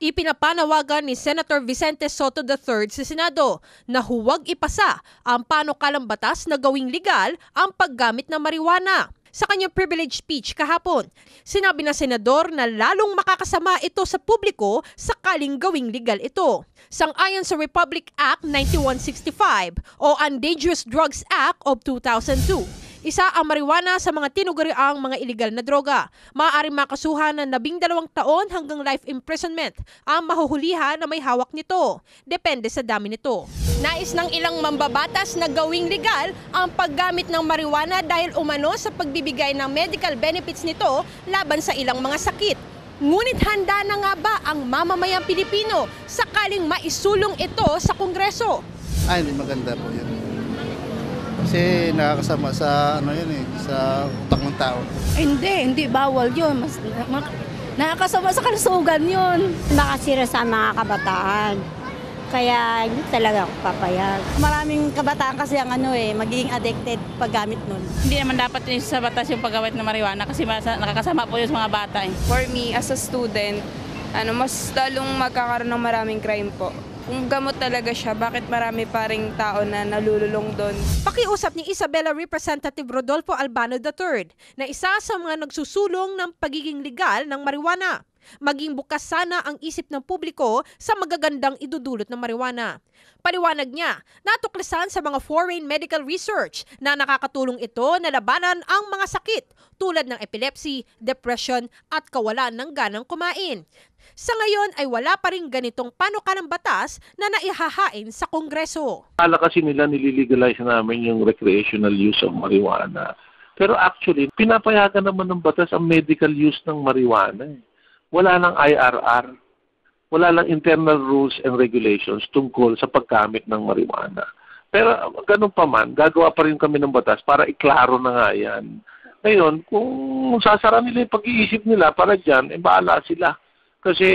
Ipinapanawagan ni Senator Vicente Soto III sa Senado na huwag ipasa ang panukalang batas na gawing legal ang paggamit ng marijuana. Sa kanyang privilege speech kahapon, sinabi ng senador na lalong makakasama ito sa publiko sakaling gawing legal ito. Sang-ayon sa Republic Act 9165 o Dangerous Drugs Act of 2002, isa ang marijuana sa mga tinuguriang mga iligal na droga. Maaaring makasuhan ng 12 taon hanggang life imprisonment ang mahuhulihan na may hawak nito. Depende sa dami nito. Nais ng ilang mambabatas na gawing legal ang paggamit ng marijuana dahil umano sa pagbibigay ng medical benefits nito laban sa ilang mga sakit. Ngunit handa na nga ba ang mamamayang Pilipino sakaling maisulong ito sa Kongreso? Hindi maganda po yun. Kasi nakakasama sa sa utak ng tao. Hindi bawal yun. Nakakasama sa kalusugan yun. Nakasira sa mga kabataan. Kaya hindi talaga ako papayag. Maraming kabataan kasi ang magiging addicted paggamit nun. Hindi naman dapat sa batas yung paggamit ng marijuana kasi nakakasama po yun sa mga bata. For me, as a student, mas lalong magkakaroon ng maraming crime po. Kung gamot talaga siya, bakit marami pa ring tao na nalululong doon? Pakiusap ni Isabela Representative Rodolfo Albano III na isa sa mga nagsusulong ng pagiging legal ng marijuana. Maging bukas sana ang isip ng publiko sa magagandang idudulot ng marijuana. Paliwanag niya, natuklasan sa mga foreign medical research na nakakatulong ito na labanan ang mga sakit tulad ng epilepsy, depression at kawalan ng ganang kumain. Sa ngayon ay wala pa rin ganitong panukalang batas na naihahain sa Kongreso. Akala kasi nila nililegalize namin yung recreational use of marijuana. Pero actually, pinapayagan naman ng batas ang medical use ng marijuana. Wala lang IRR, wala lang internal rules and regulations tungkol sa paggamit ng marijuana. Pero ganun pa man, gagawa pa rin kami ng batas para iklaro na nga yan. Ngayon, kung sasara nila yung pag-iisip nila para dyan, bahala sila. Kasi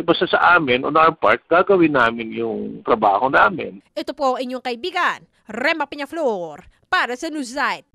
basta sa amin, on our part, gagawin namin yung trabaho namin. Ito po ang inyong kaibigan, Rema Peñaflor, para sa Newsnight.